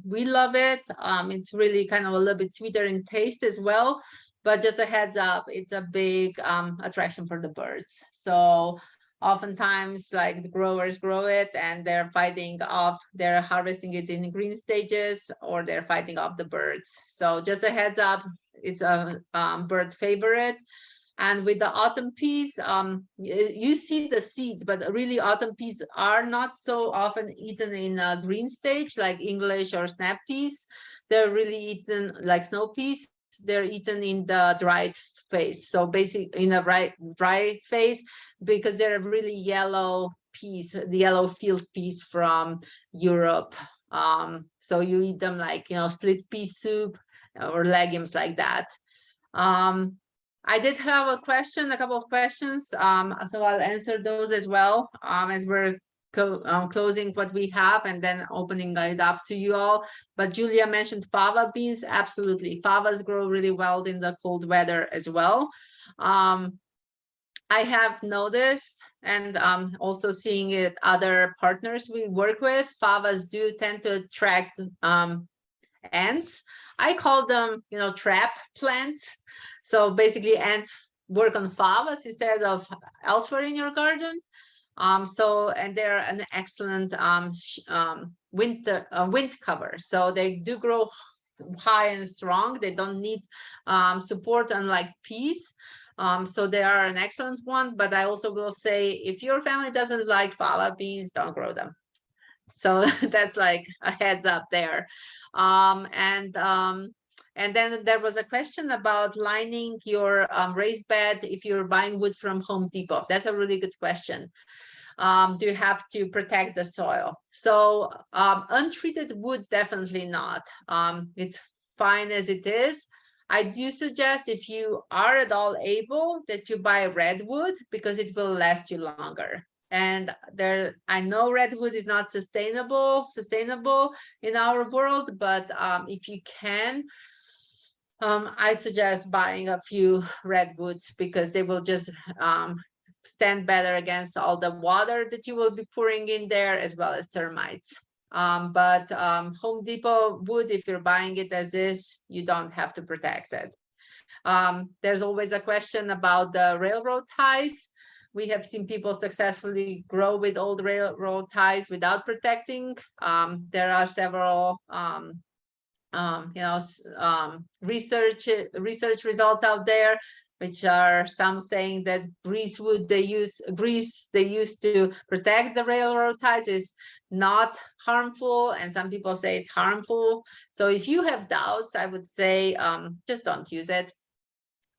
we love it. It's really kind of a little bit sweeter in taste as well. But just a heads up, it's a big attraction for the birds. So oftentimes, like, the growers grow it and they're harvesting it in green stages, or they're fighting off the birds. So just a heads up, it's a bird favorite. And with the autumn peas, you see the seeds, but really autumn peas are not so often eaten in a green stage like English or snap peas. They're really eaten like snow peas. They're eaten in the dried phase. So basically in a dry phase, because they're really yellow peas, the yellow field peas from Europe. So you eat them like, split pea soup or legumes like that. I did have a couple of questions, so I'll answer those as well as we're closing what we have and then opening it up to you all. But Julia mentioned fava beans. Absolutely, favas grow really well in the cold weather as well. I have noticed, and also seeing it other partners we work with, favas do tend to attract ants. I call them, trap plants. So basically ants work on favas instead of elsewhere in your garden. And they're an excellent wind cover. So they do grow high and strong. They don't need support, unlike peas. So they are an excellent one. But I also will say, if your family doesn't like fava beans, don't grow them. So that's like a heads up there. And then there was a question about lining your raised bed if you're buying wood from Home Depot. That's a really good question. do you have to protect the soil? So untreated wood, definitely not. It's fine as it is. I do suggest, if you are at all able, that you buy redwood, because it will last you longer. And I know redwood is not sustainable in our world, but if you can, I suggest buying a few redwoods, because they will just stand better against all the water that you will be pouring in there, as well as termites. But Home Depot wood, if you're buying it as is, you don't have to protect it. There's always a question about the railroad ties. We have seen people successfully grow with old railroad ties without protecting. There are several research results out there, which are some saying that grease they use to protect the railroad ties is not harmful, and some people say it's harmful. So if you have doubts, I would say just don't use it.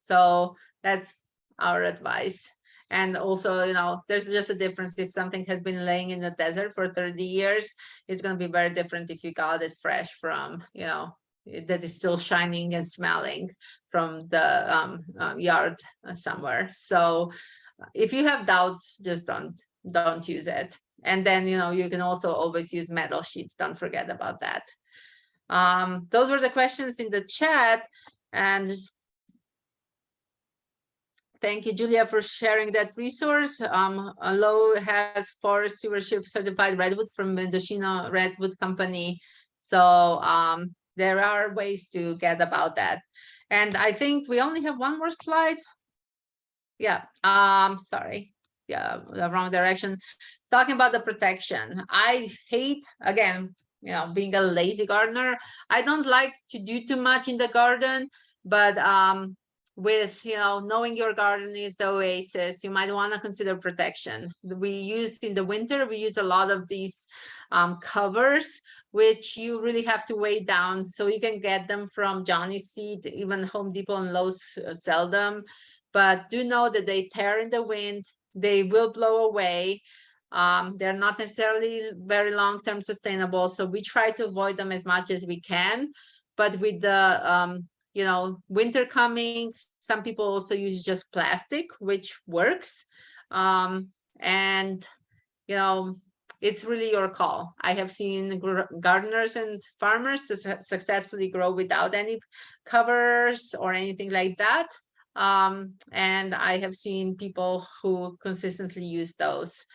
So that's our advice. And also, there's just a difference if something has been laying in the desert for 30 years. It's going to be very different if you got it fresh from, that is still shining and smelling from the yard somewhere. So if you have doubts, just don't use it. And then, you can also always use metal sheets. Don't forget about that. Those were the questions in the chat. And thank you, Julia, for sharing that resource. Lowe has Forest Stewardship Certified Redwood from Mendocino Redwood Company. So there are ways to get about that. And I think we only have one more slide. Yeah, sorry. Yeah, the wrong direction. Talking about the protection. I hate, again, being a lazy gardener. I don't like to do too much in the garden, but with knowing your garden is the oasis, you might want to consider protection. In the winter, we use a lot of these covers, which you really have to weigh down. So you can get them from Johnny's Seed, even Home Depot and Lowe's sell them. But do know that they tear in the wind, they will blow away. They're not necessarily very long-term sustainable, so we try to avoid them as much as we can. But with the winter coming, some people also use just plastic, which works. And it's really your call. I have seen gardeners and farmers successfully grow without any covers or anything like that. And I have seen people who consistently use those.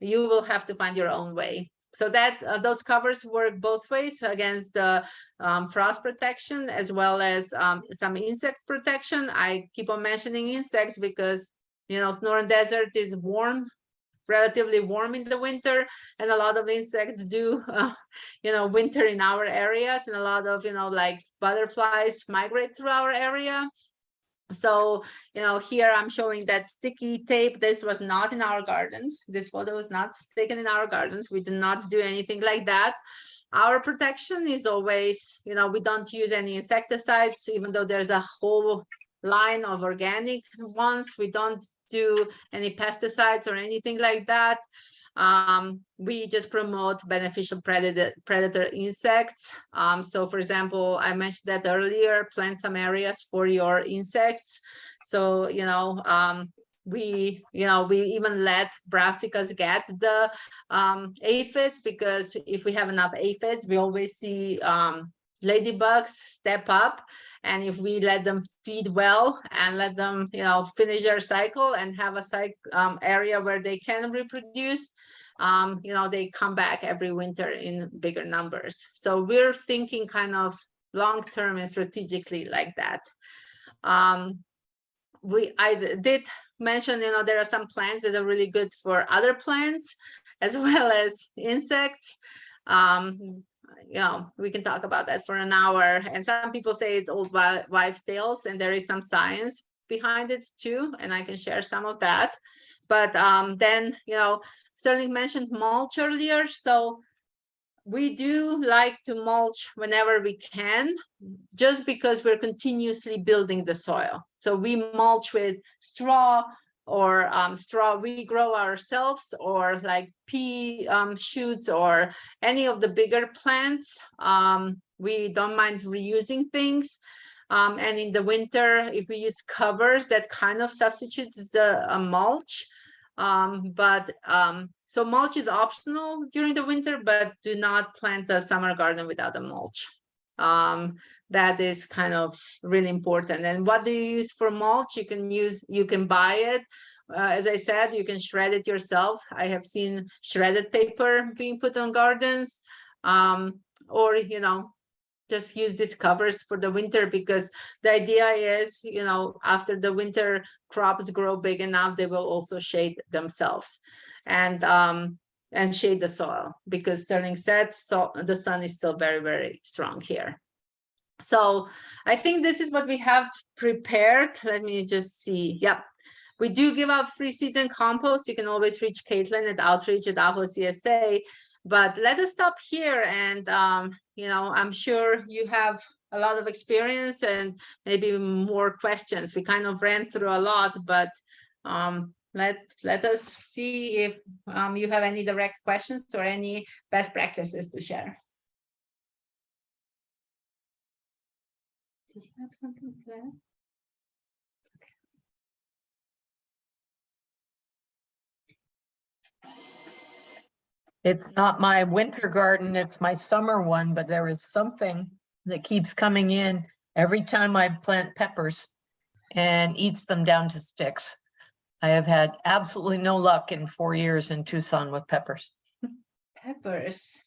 You will have to find your own way. So that those covers work both ways, against the frost protection as well as some insect protection. I keep on mentioning insects because Sonoran Desert is warm, relatively warm in the winter, and a lot of insects do winter in our areas, and a lot of like butterflies migrate through our area. So here I'm showing that sticky tape. This was not in our gardens. This photo was not taken in our gardens. We do not do anything like that. Our protection is always, we don't use any insecticides, even though there's a whole line of organic ones. We don't do any pesticides or anything like that. We just promote beneficial predator insects. So for example, I mentioned that earlier, plant some areas for your insects. So, we even let brassicas get the aphids, because if we have enough aphids, we always see ladybugs step up. And if we let them feed well and let them finish their cycle and have a area where they can reproduce, they come back every winter in bigger numbers. So we're thinking kind of long-term and strategically like that. I did mention, there are some plants that are really good for other plants as well as insects. We can talk about that for an hour. And some people say it's old wives' tales, and there is some science behind it too, and I can share some of that. But then, Sterling mentioned mulch earlier. So we do like to mulch whenever we can, just because we're continuously building the soil. So we mulch with straw, or straw we grow ourselves, or like pea shoots, or any of the bigger plants. We don't mind reusing things. And in the winter, if we use covers, that kind of substitutes the mulch. So mulch is optional during the winter, but do not plant a summer garden without a mulch. That is kind of really important. And what do you use for mulch? You can buy it. As I said, you can shred it yourself. I have seen shredded paper being put on gardens, or just use these covers for the winter, because the idea is, after the winter crops grow big enough, they will also shade themselves and shade the soil, because Sterling said, so the sun is still very, very strong here. So I think this is what we have prepared. Let me just see. Yep. We do give out free seeds and compost. You can always reach Caitlin at outreach@AHO-CSA. But let us stop here, and I'm sure you have a lot of experience and maybe more questions. We kind of ran through a lot, but let us see if you have any direct questions or any best practices to share. Did you have something to add? It's not my winter garden, it's my summer one, but there is something that keeps coming in every time I plant peppers and eats them down to sticks. I have had absolutely no luck in 4 years in Tucson with peppers. Peppers.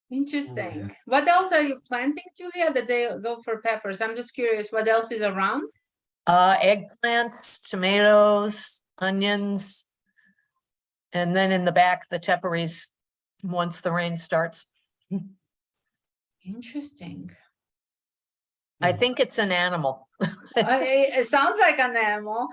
Interesting. yeah. What else are you planting, Julia, that they go for peppers? I'm just curious, what else is around? Eggplants, tomatoes, onions. And then in the back, the tepparies, once the rain starts. Interesting. I think it's an animal. It sounds like an animal.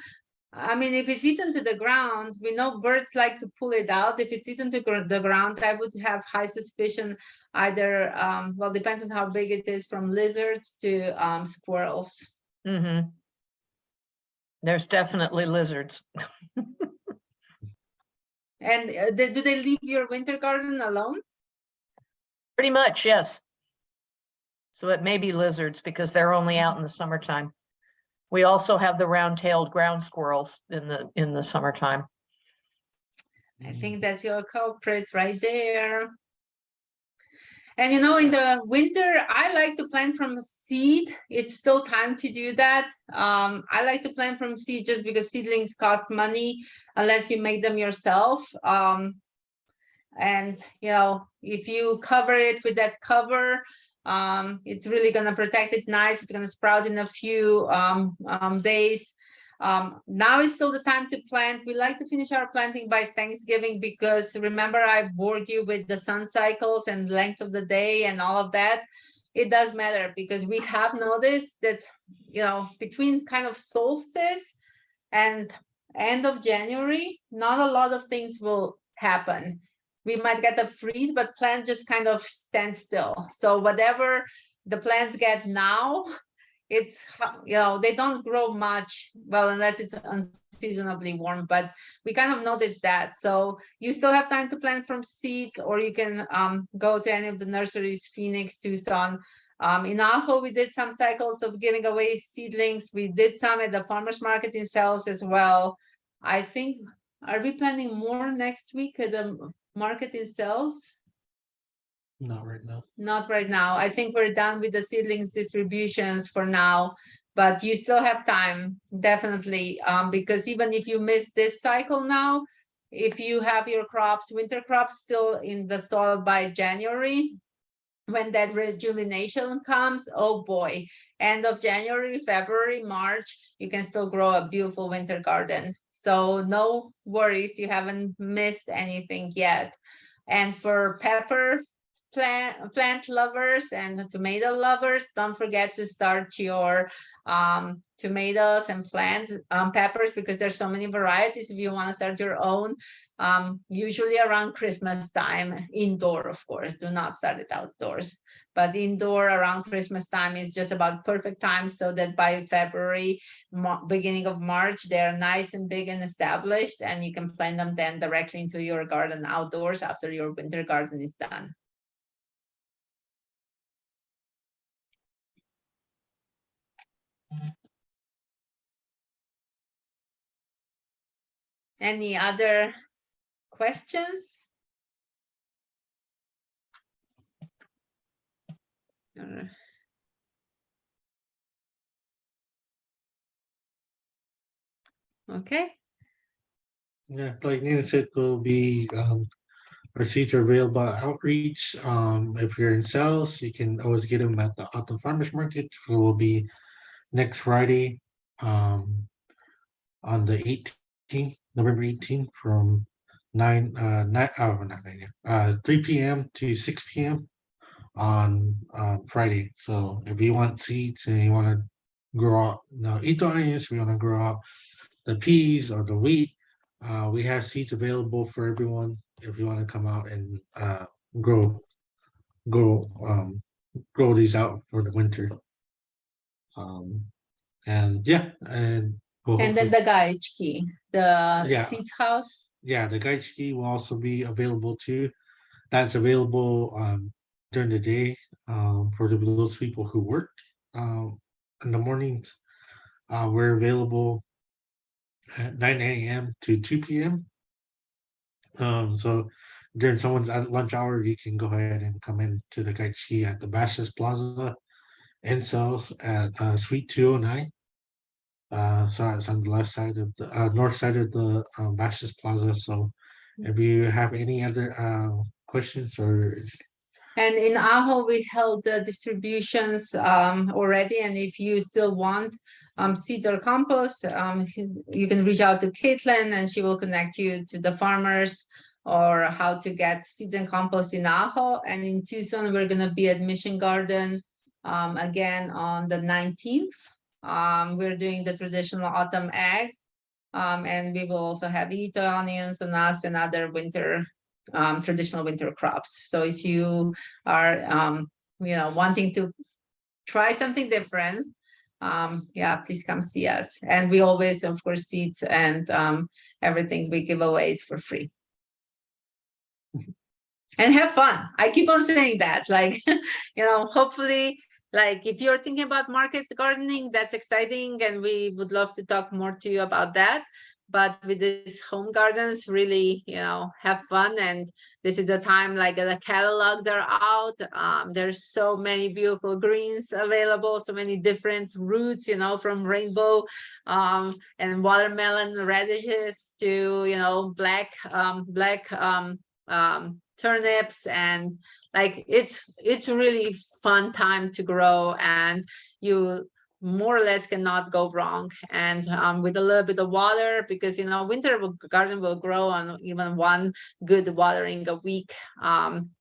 I mean, if it's eaten to the ground, we know birds like to pull it out. If it's eaten to the ground, I would have high suspicion either, well, depends on how big it is, from lizards to squirrels. Mm-hmm. There's definitely lizards. And do they leave your winter garden alone? Pretty much, yes. So it may be lizards because they're only out in the summertime. We also have the round-tailed ground squirrels in the summertime. I think that's your culprit right there. And in the winter, I like to plant from seed. It's still time to do that. I like to plant from seed just because seedlings cost money unless you make them yourself. And if you cover it with that cover, it's really going to protect it nice. It's going to sprout in a few days. Now is still the time to plant. We like to finish our planting by Thanksgiving, because remember I bored you with the sun cycles and length of the day and all of that. It does matter, because we have noticed that between kind of solstice and end of January, not a lot of things will happen. We might get a freeze, but plants just kind of stand still. So whatever the plants get now, it's they don't grow much, well, unless it's unseasonably warm, but we kind of noticed that. So you still have time to plant from seeds, or you can go to any of the nurseries, Phoenix, Tucson. In Ajo, we did some cycles of giving away seedlings. We did some at the farmers market in sales as well. I think, are we planning more next week at the market in sales? Not right now. Not right now. I think we're done with the seedlings distributions for now, but you still have time, definitely. Because even if you miss this cycle now, if you have your crops, winter crops, still in the soil by January, when that rejuvenation comes, oh boy, end of January, February, March, you can still grow a beautiful winter garden. So no worries, you haven't missed anything yet. And for pepper, plant lovers and tomato lovers, don't forget to start your tomatoes and plants, peppers, because there's so many varieties if you want to start your own. Usually around Christmas time, indoor, of course, do not start it outdoors, but indoor around Christmas time is just about perfect time, so that by February, beginning of March, they're nice and big and established, and you can plant them then directly into your garden outdoors after your winter garden is done. Any other questions? Okay. Yeah, like Nina said, will be our seats are available at outreach. If you're in sales, you can always get them at the Autumn Farmers Market, which will be next Friday, on the 18th, November 18th, from 3 p.m. to 6 p.m. on Friday. So if you want seeds and you want to grow out, eat the onions, we want to grow out the peas or the wheat, we have seeds available for everyone if you want to come out and grow grow these out for the winter. And yeah, and we'll And then hopefully- the Kaij Ki, the Yeah. seed house. yeah, the Kaij Ki will also be available too. That's available during the day for those people who work in the mornings. We're available at 9 a.m. to 2 p.m. So during someone's at lunch hour, you can go ahead and come in to the Kaij Ki at the Bashes Plaza and cells at Suite 209. So it's on the left side of the north side of the Bashes Plaza. So if you have any other questions or And in Ajo, we held the distributions already. And if you still want seeds or compost, you can reach out to Caitlin and she will connect you to the farmers or how to get seeds and compost in Ajo. And in Tucson, we're going to be at Mission Garden again on the 19th. We're doing the traditional autumn egg. And we will also have Ito onions and us and other winter traditional winter crops. So if you are wanting to try something different, yeah, please come see us. And we always, of course, seeds and everything we give away is for free. And have fun. I keep on saying that, like, hopefully, like if you're thinking about market gardening, that's exciting. And we would love to talk more to you about that. But with these home gardens, really, have fun. And this is the time, like the catalogs are out. There's so many beautiful greens available, so many different roots, from rainbow and watermelon radishes to, black turnips, and like it's really fun time to grow, and you more or less cannot go wrong. And with a little bit of water, because winter garden will grow on even one good watering a week.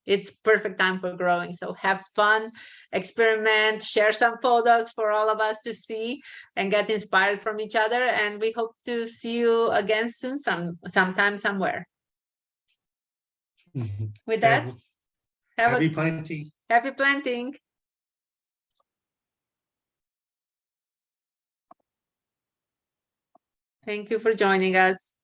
It's perfect time for growing. So have fun, experiment, share some photos for all of us to see and get inspired from each other. And we hope to see you again soon, sometime, somewhere. With that, happy planting. Happy planting. Thank you for joining us.